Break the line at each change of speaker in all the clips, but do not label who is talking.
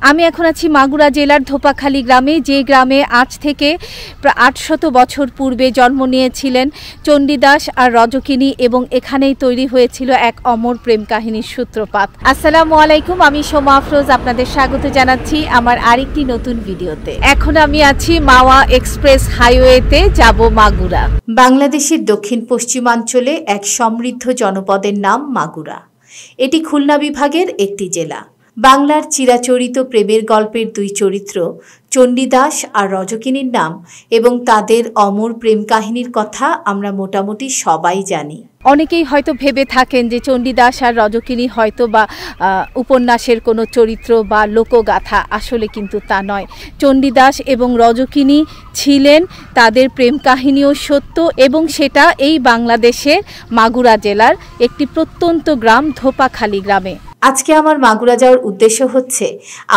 আমি এখন আছি মাগুরা জেলার ধোপাখালী গ্রামে, যে গ্রামে আজ থেকে প্রায় ৮০০ বছর পূর্বে জন্ম নিয়েছিলেন চণ্ডীদাস আর রজকিনী, এবং এখানেই তৈরি হয়েছিল এক অমর প্রেম কাহিনীর সূত্রপাত। আসসালামু আলাইকুম, আমি সোমা আফরোজ, আপনাদের স্বাগত জানাচ্ছি আমার আরেকটি নতুন ভিডিওতে। এখন আমি আছি মাওয়া এক্সপ্রেস হাইওয়েতে, যাব মাগুরা। বাংলাদেশের দক্ষিণ পশ্চিমাঞ্চলে এক সমৃদ্ধ জনপদের নাম মাগুরা। এটি খুলনা বিভাগের একটি জেলা। বাংলার চিরাচরিত প্রেমের গল্পের দুই চরিত্র চণ্ডীদাস আর রজকিনীর নাম এবং তাদের অমর প্রেম কাহিনীর কথা আমরা মোটামুটি সবাই জানি। অনেকেই হয়তো ভেবে থাকেন যে চণ্ডীদাস আর রজকিনী হয়তো বা উপন্যাসের কোনো চরিত্র বা লোকগাথা, আসলে কিন্তু তা নয়। চণ্ডীদাস এবং রজকিনী ছিলেন, তাদের প্রেম কাহিনীও সত্য, এবং সেটা এই বাংলাদেশের মাগুরা জেলার একটি প্রত্যন্ত গ্রাম ধোপাখালী গ্রামে। আজকে আমার মাগুরা যাওয়ার উদ্দেশ্য হচ্ছে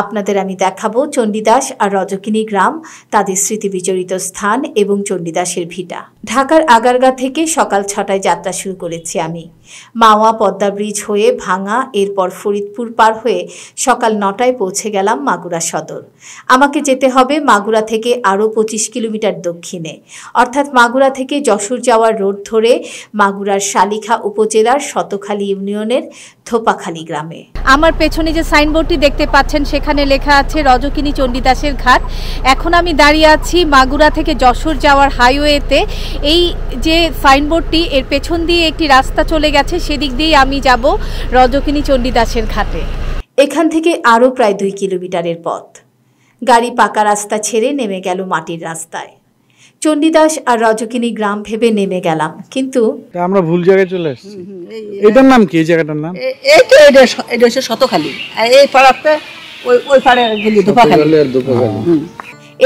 আপনাদের আমি দেখাবো চণ্ডীদাস আর রজকিনী গ্রাম, তাদের স্মৃতি বিজড়িত স্থান এবং চণ্ডীদাসের ভিটা। ঢাকার আগারগাঁ থেকে সকাল ৬টায় যাত্রা শুরু করেছি আমি। মাওয়া পদ্মা ব্রিজ হয়ে ভাঙা, এরপর ফরিদপুর পার হয়ে সকাল ৯টায় পৌঁছে গেলাম মাগুরা সদর। আমাকে যেতে হবে মাগুরা থেকে আরও ২৫ কিলোমিটার দক্ষিণে, অর্থাৎ মাগুরা থেকে যশোর যাওয়ার রোড ধরে মাগুরার শালিখা উপজেলার শতখালী ইউনিয়নের ধোপাখালী গ্রামে। আমার পেছনে যে সাইনবোর্ডটি দেখতে পাচ্ছেন, সেখানে লেখা আছে রজকিনী চণ্ডীদাসের ঘাট। এখন আমি দাঁড়িয়ে আছি মাগুরা থেকে যশোর যাওয়ার হাইওয়েতে। এই যে সাইনবোর্ডটি, এর পেছন দিয়ে একটি রাস্তা চলে গেছে, সেদিক দিয়েই আমি যাব রজকিনী চণ্ডীদাসের ঘাটে। এখান থেকে আরও প্রায় ২ কিলোমিটারের পথ। গাড়ি পাকা রাস্তা ছেড়ে নেমে গেল মাটির রাস্তায়। চণ্ডীদাস আর রজকিনী গ্রাম ভেবে নেমে গেলাম, কিন্তু
আমরা ভুল জায়গায় চলে এসেছি। এটার নাম কি? এই জায়গাটার নাম
এটা হচ্ছে শতখালী, আর এই পাড়াতে ওই পাড়ে গেলি ধোপাখালী।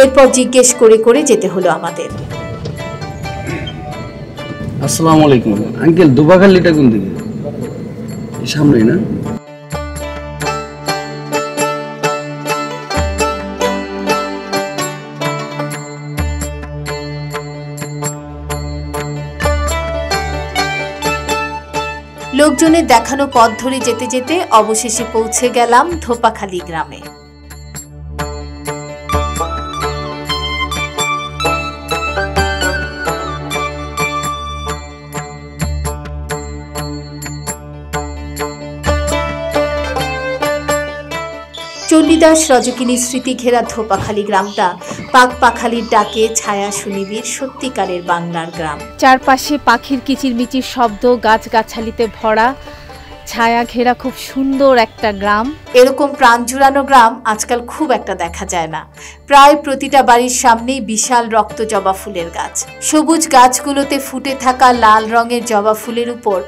এরপর জিজ্ঞেস করে করে যেতে হলো আমাদের।
আসসালামু আলাইকুম আঙ্কেল, ধোপাখালীটা কোন দিকে? সামনে না?
লোকজনের দেখানো পথ ধরে যেতে যেতে অবশেষে পৌঁছে গেলাম ধোপাখালী গ্রামে। চণ্ডীদাস রজকিনীর স্মৃতি ঘেরা ধোপাখালী গ্রামটা পাক পাখালির ডাকে ছায়া সুনিবিড় সত্যিকারের বাংলার গ্রাম। চারপাশে পাখির কিচিরমিচির শব্দ, গাছগাছালিতে ভরা, ছায়া ঘেরা খুব সুন্দর একটা গ্রাম। এরকম প্রাণ জুড়ানো গ্রাম আজকাল খুব একটা দেখা যায় না। প্রায় প্রতিটা বাড়ির সামনেই বিশাল রক্ত জবা ফুলের গাছ। সবুজ গাছগুলোতে ফুটে থাকা লাল রঙের জবা ফুলের উপর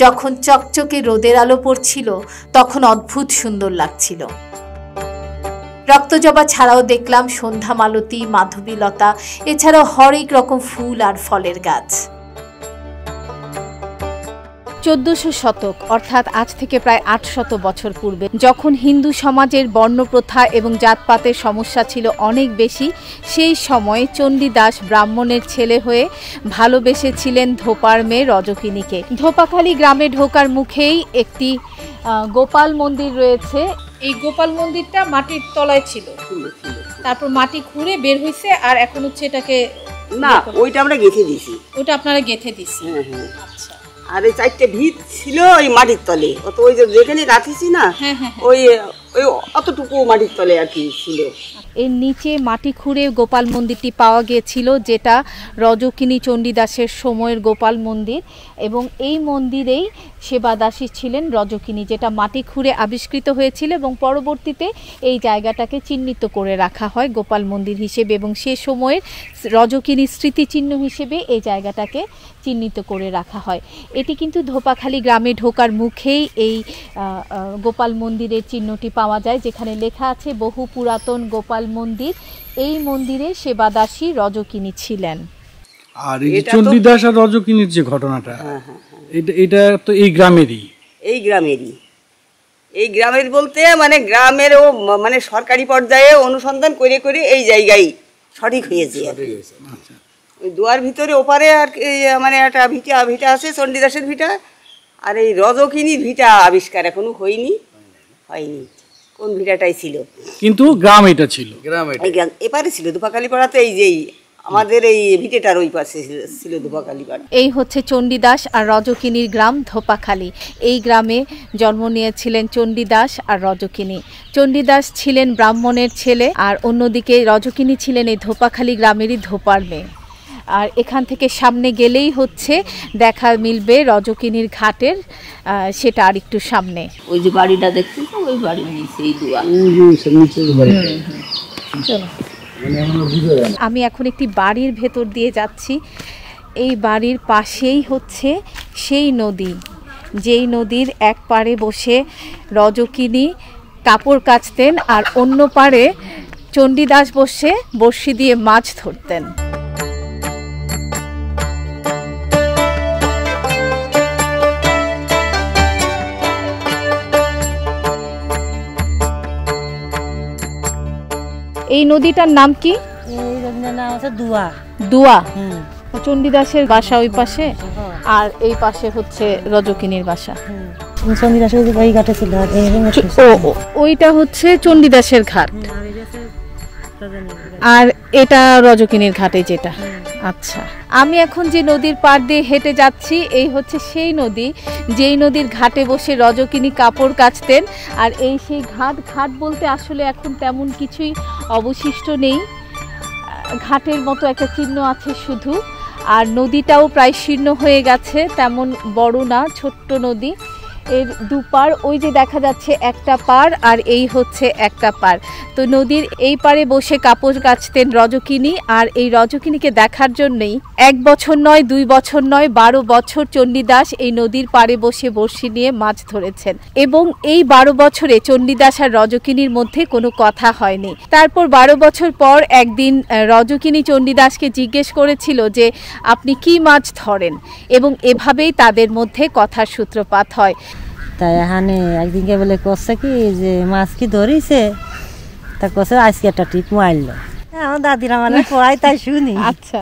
যখন চকচকে রোদের আলো পড়ছিল, তখন অদ্ভুত সুন্দর লাগছিল। রক্তজবা ছাড়াও দেখলাম সন্ধ্যা মালতী, মাধবীলতা, এছাড়াও হরেক রকম ফুল আর ফলের গাছ। ১৪০০ শতক, অর্থাৎ আজ থেকে প্রায় ৮০০ বছর পূর্বে, যখন হিন্দু সমাজের বর্ণপ্রথা এবং জাতপাতের সমস্যা ছিল অনেক বেশি, সেই সময়ে চণ্ডীদাস ব্রাহ্মণের ছেলে হয়ে ভালোবেসেছিলেন ধোপার মেয়ে রজকিনীকে। ধোপাখালী গ্রামে ঢোকার মুখেই একটি গোপাল মন্দির রয়েছে। এই গোপাল মন্দিরটা মাটির তলায় ছিল, তারপর মাটি খুঁড়ে বের হয়েছে, আর এখন হচ্ছে এটাকে
না, ওইটা আমরা গেঁথে দিয়েছি।
ওটা আপনারা গেঁথে দিয়েছি?
হ্যাঁ। আচ্ছা। আর এই ৪টে ভিত ছিল ওই মাটির তলে, অত ওই যে যেখানে রাখিছি না, ওই অতটুকু মাটির তলে আর কি ছিল।
এর নিচে মাটি খুঁড়ে গোপাল মন্দিরটি পাওয়া গিয়েছিল, যেটা রজকিনী চণ্ডীদাসের সময়ের গোপাল মন্দির, এবং এই মন্দিরেই সেবাদাসী ছিলেন রজকিনী, যেটা মাটি খুঁড়ে আবিষ্কৃত হয়েছিল, এবং পরবর্তীতে এই জায়গাটাকে চিহ্নিত করে রাখা হয় গোপাল মন্দির হিসেবে, এবং সে সময়ের রজকিনীর স্মৃতিচিহ্ন হিসেবে এই জায়গাটাকে চিহ্নিত করে রাখা হয়। এটি কিন্তু ধোপাখালী গ্রামে ঢোকার মুখেই এই গোপাল মন্দিরের চিহ্নটি পাওয়া যায়, যেখানে লেখা আছে বহু পুরাতন গোপাল মন্দির। এই মন্দিরে সেবাদাসী রজকিনী ছিলেন।
আর এই চণ্ডীদাস আর রজকিনীর যে ঘটনাটা, এটা তো এই গ্রামেরই।
এই গ্রামের বলতে মানে গ্রামেরও মানে সরকারি পর্যায়ে অনুসন্ধান করে করে এই জায়গায় সঠিক হয়েছে। ওই দুয়ার ভিতরে ওপারে আর মানে একটা ভিটা আছে, চণ্ডীদাসের ভিটা, আর এই রজকিনীর ভিটা আবিষ্কার এখনো হয়নি। কোন ভিটাটাই ছিল,
কিন্তু গ্রাম এটা ছিল।
এই গ্রাম এপারে ছিল ধোপাখালি পাড়াতে, এই যে আমাদের এই ভিটেটার ওই পাশে ছিল ধোপাখালি পাড়া।
এই হচ্ছে চণ্ডীদাস আর রজকিনীর গ্রাম ধোপাখালি। এই গ্রামে জন্ম নিয়েছিলেন চণ্ডীদাস আর রজকিনী। চণ্ডীদাস ছিলেন ব্রাহ্মণের ছেলে, আর অন্যদিকে রজকিনী ছিলেন এই ধোপাখালি গ্রামেরই ধোপার মেয়ে। আর এখান থেকে সামনে গেলেই হচ্ছে দেখা মিলবে রজকিনীর ঘাটের, সেটা আর একটু সামনে।
ওই যে বাড়িটা দেখছি, ওই বাড়ির নিচে এই দুয়া।
চলো, আমি এখন একটি বাড়ির ভেতর দিয়ে যাচ্ছি। এই বাড়ির পাশেই হচ্ছে সেই নদী, যেই নদীর এক পাড়ে বসে রজকিনী কাপড় কাচতেন আর অন্য পাড়ে চণ্ডীদাস বসে বড়শি দিয়ে মাছ ধরতেন। এই নদীটার নাম কি?
এই নদীর নাম হচ্ছে দুয়া।
দুয়া। চণ্ডীদাসের বাসা ওই পাশে, আর এই পাশে হচ্ছে রজকিনীর বাসা।
চণ্ডীদাসের ওই ঘাটে ছিল।
ওইটা হচ্ছে চণ্ডীদাসের ঘাট, আর এটা রজকিনীর ঘাটে যেটা। আচ্ছা, আমি এখন যে নদীর পাড় দিয়ে হেঁটে যাচ্ছি, এই হচ্ছে সেই নদী যেই নদীর ঘাটে বসে রজকিনী কাপড় কাচতেন। আর এই সেই ঘাট, ঘাট বলতে আসলে এখন তেমন কিছুই অবশিষ্ট নেই, ঘাটের মতো একটা চিহ্ন আছে শুধু। আর নদীটাও প্রায় শীর্ণ হয়ে গেছে, তেমন বড় না, ছোট্ট নদী। এর দুপার ওই যে দেখা যাচ্ছে একটা পার, আর এই হচ্ছে একটা পার। তো নদীর এই পারে বসে কাপড় কাচতেন রজকিনী, আর এই রজকিনীকে দেখার জন্যই 1 বছর নয়, 2 বছর নয়, 12 বছর চণ্ডীদাস এই নদীর পাড়ে বসে বড়শি নিয়ে মাছ ধরেছেন। এবং এই 12 বছরে চণ্ডীদাস আর রজকিনীর মধ্যে কোনো কথা হয়নি। তারপর 12 বছর পর একদিন রজকিনী চণ্ডীদাসকে জিজ্ঞেস করেছিল যে আপনি কি মাছ ধরেন, এবং এভাবেই তাদের মধ্যে কথার সূত্রপাত হয়।
তাই এখানে একদিনকে বলে করছে কি যে মাছ কি ধরিছে, তা করছে আজকে একটা টিপ মারল। আমার দাদিরা মানে পড়াই তাই শুনি।
আচ্ছা,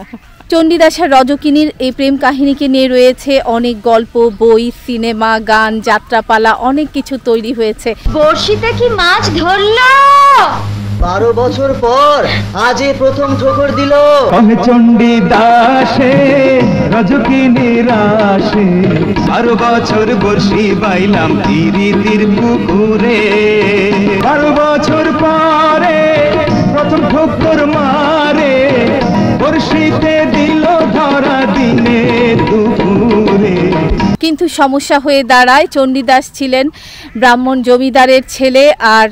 চণ্ডীদাস আর রজকিনীর এই প্রেম কাহিনীকে নিয়ে রয়েছে অনেক গল্প, বই, সিনেমা, গান, যাত্রাপালা, অনেক কিছু তৈরি হয়েছে।
বড়শিতে কি মাছ ধরলো?
12 বছর পর আজই প্রথম ঠোকর দিল
চণ্ডীদাসে রজকিনীর আসে। 12 বছর বর্ষি বাইলাম তীর পুকুরে। 12 বছর পরে প্রথম ঠোকর মারে, বর্ষিতে দিল ধরা দিনে দুপুরে।
কিন্তু সমস্যা হয়ে দাঁড়ায়, চণ্ডীদাস ছিলেন ব্রাহ্মণ জমিদারের ছেলে, আর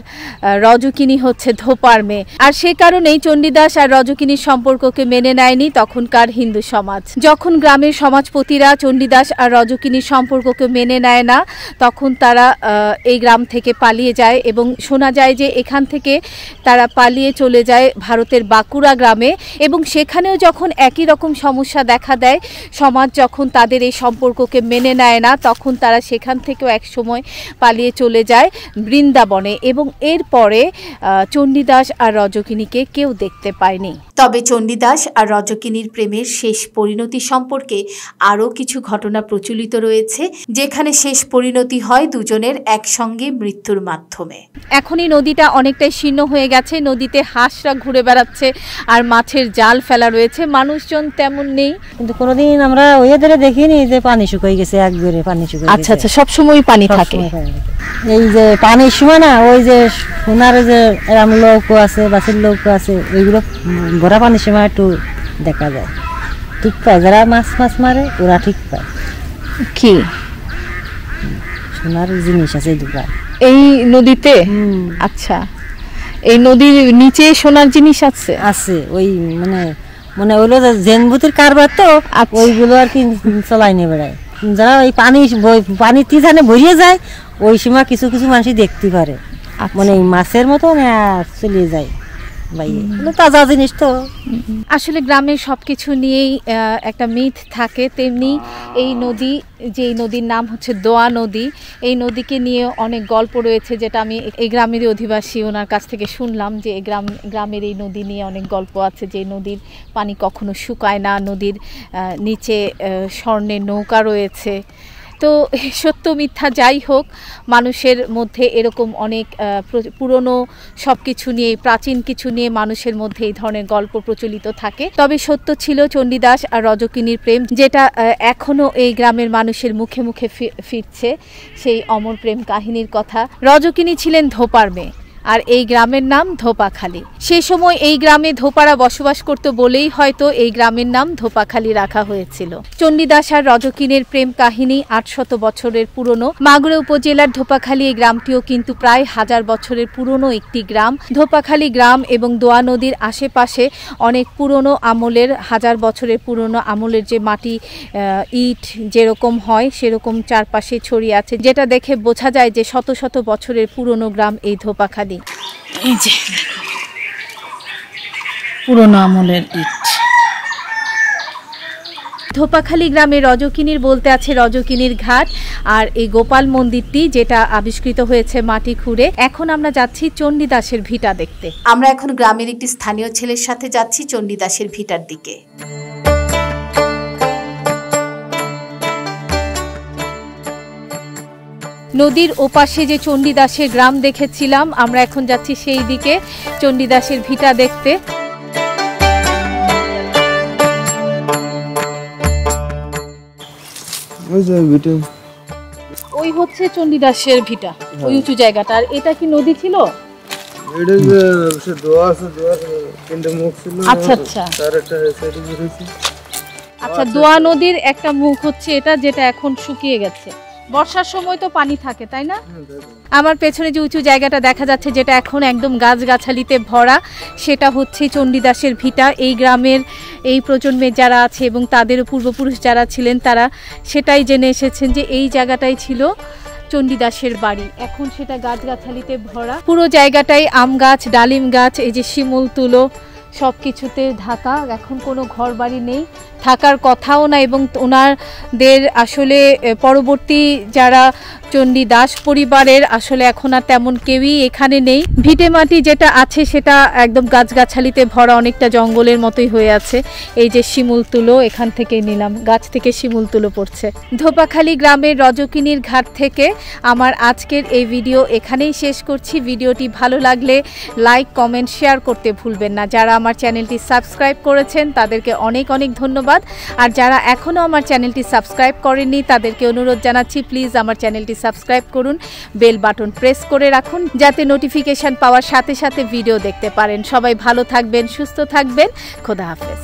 রজকিনী হচ্ছে ধোপার মেয়ে। আর সে কারণেই চণ্ডীদাস আর রজকিনীর সম্পর্ককে মেনে নেয়নি তখনকার হিন্দু সমাজ। যখন গ্রামের সমাজপতিরা চণ্ডীদাস আর রজকিনীর সম্পর্ককে মেনে নেয় না, তখন তারা এই গ্রাম থেকে পালিয়ে যায়, এবং শোনা যায় যে এখান থেকে তারা পালিয়ে চলে যায় ভারতের বাঁকুড়া গ্রামে। এবং সেখানেও যখন একই রকম সমস্যা দেখা দেয়, সমাজ যখন তাদের এই সম্পর্ককে মেনে নেয় না, তখন তারা সেখান থেকেও এক সময় পালিয়ে চলে যায় বৃন্দাবনে। এবং এরপরে চণ্ডীদাস আর রজকিনীকে কেউ দেখতে পায়নি। তবে চণ্ডীদাস আর রজকিনীর প্রেমের শেষ পরিণতি সম্পর্কে আরও কিছু ঘটনা প্রচলিত রয়েছে, যেখানে শেষ পরিণতি হয় দুজনের একসঙ্গে মৃত্যুর মাধ্যমে। এখনই নদীটা অনেকটাই শীর্ণ হয়ে গেছে, নদীতে হাঁসরা ঘুরে বেড়াচ্ছে আর মাছের জাল ফেলা রয়েছে, মানুষজন তেমন নেই।
কিন্তু কোনোদিন আমরা ওয়েদারে দেখিনি যে পানি শুকিয়ে গেছে, একবারে পানি শুকিয়ে গেছে।
আচ্ছা আচ্ছা, সবসময় পানি থাকে।
এই যে পানির সময় না, ওই যে সোনার যে এরম নৌকো আছে, বাসের নৌকো আছে, ওইগুলো ভরা পানির সময় একটু দেখা যায়, ঠিক পায়। যারা মাছ মারে ওরা ঠিক পায়।
কি
সোনার জিনিস আছে দুবার
এই নদীতে? আচ্ছা, এই নদীর নিচে সোনার জিনিস আছে?
আছে, ওই মানে মানে ওইগুলো জেনবুতির কারবার, তো ওইগুলো আর কি চলাই নিয়ে বেড়ায়। যারা ওই পানি তিজানে ভরিয়ে যায়, ওই সময় কিছু কিছু মানুষ দেখতে পারে, মানে মাছের মতো চলে যায়। তাজা জিনিস তো।
আসলে গ্রামের সবকিছু নিয়েই একটা মিথ থাকে, তেমনি এই নদী, যে নদীর নাম হচ্ছে দোয়া নদী, এই নদীকে নিয়ে অনেক গল্প রয়েছে, যেটা আমি এই গ্রামেরই অধিবাসী, ওনার কাছ থেকে শুনলাম যে এই গ্রামের এই নদী নিয়ে অনেক গল্প আছে, যে নদীর পানি কখনো শুকায় না, নদীর নিচে স্বর্ণের নৌকা রয়েছে। তো সত্য মিথ্যা যাই হোক, মানুষের মধ্যে এরকম অনেক পুরনো সব কিছু নিয়ে, প্রাচীন কিছু নিয়ে মানুষের মধ্যে এই ধরনের গল্প প্রচলিত থাকে। তবে সত্য ছিল চণ্ডীদাস আর রজকিনীর প্রেম, যেটা এখনো এই গ্রামের মানুষের মুখে মুখে ফিরছে, সেই অমর প্রেম কাহিনীর কথা। রজকিনী ছিলেন ধোপার মেয়ে, আর এই গ্রামের নাম ধোপাখালী। সেই সময় এই গ্রামে ধোপারা বসবাস করত বলেই হয়তো এই গ্রামের নাম ধোপাখালী রাখা হয়েছিল। চণ্ডীদাস আর রজকিনীর প্রেম কাহিনী 800 বছরের পুরনো। মাগুরা উপজেলার ধোপাখালী এই গ্রামটিও কিন্তু প্রায় 1000 বছরের পুরনো একটি গ্রাম। ধোপাখালী গ্রাম এবং দোয়া নদীর আশেপাশে অনেক পুরনো আমলের, 1000 বছরের পুরনো আমলের যে মাটি, ইট যেরকম হয় সেরকম চারপাশে ছড়িয়ে আছে, যেটা দেখে বোঝা যায় যে শত শত বছরের পুরনো গ্রাম এই ধোপাখালী। এই যে পুরনো আমলের ইট। ধোপাখালী গ্রামে রজকিনীর বলতে আছে রজকিনীর ঘাট আর এই গোপাল মন্দিরটি, যেটা আবিষ্কৃত হয়েছে মাটি খুঁড়ে। এখন আমরা যাচ্ছি চণ্ডীদাসের ভিটা দেখতে। আমরা এখন গ্রামের একটি স্থানীয় ছেলের সাথে যাচ্ছি চণ্ডীদাসের ভিটার দিকে। নদীর ওপাশে যে চণ্ডীদাসের গ্রাম দেখেছিলাম, আমরা এখন যাচ্ছি সেই দিকে চণ্ডীদাসের ভিটা দেখতে। ওই হচ্ছে চণ্ডীদাসের ভিটা, ওই উঁচু জায়গাটা। আর এটা কি নদী ছিল? আচ্ছা আচ্ছা আচ্ছা, দোয়া নদীর একটা মুখ হচ্ছে এটা, যেটা এখন শুকিয়ে গেছে। বর্ষার সময় তো পানি থাকে, তাই না? আমার পেছনে যে উঁচু জায়গাটা দেখা যাচ্ছে, যেটা এখন একদম গাছগাছালিতে ভরা, সেটা হচ্ছে চণ্ডীদাসের ভিটা। এই গ্রামের এই প্রজন্মে যারা আছে এবং তাদের পূর্বপুরুষ যারা ছিলেন, তারা সেটাই জেনে এসেছেন যে এই জায়গাটাই ছিল চণ্ডীদাসের বাড়ি। এখন সেটা গাছগাছালিতে ভরা। পুরো জায়গাটাই আম গাছ, ডালিম গাছ, এই যে শিমুল তুলো সব কিছুতে ঢাকা। এখন কোনো ঘর বাড়ি নেই, থাকার কথাও না। এবং ওনাদের আসলে পরবর্তী যারা চণ্ডীদাস পরিবারের আসলে এখন আর তেমন কেউই এখানে নেই। ভিটে মাটি যেটা আছে সেটা একদম গাছগাছালিতে ভরা, অনেকটা জঙ্গলের মতোই হয়ে আছে। এই যে শিমুল তুলো এখান থেকে নিলাম, গাছ থেকে শিমুল তুলো পড়ছে। ধোপাখালী গ্রামের রজকিনীর ঘাট থেকে আমার আজকের এই ভিডিও এখানেই শেষ করছি। ভিডিওটি ভালো লাগলে লাইক, কমেন্ট, শেয়ার করতে ভুলবেন না। যারা আমার চ্যানেলটি সাবস্ক্রাইব করেছেন তাদেরকে অনেক অনেক ধন্যবাদ। আর যারা এখনও আমার চ্যানেলটি সাবস্ক্রাইব করেননি তাদেরকে অনুরোধ জানাচ্ছি, প্লিজ আমার চ্যানেলটি সাবস্ক্রাইব করুন, বেল বাটন প্রেস করে রাখুন, যাতে নোটিফিকেশন পাওয়ার সাথে সাথে ভিডিও দেখতে পারেন। সবাই ভালো থাকবেন, সুস্থ থাকবেন। খোদা হাফেজ।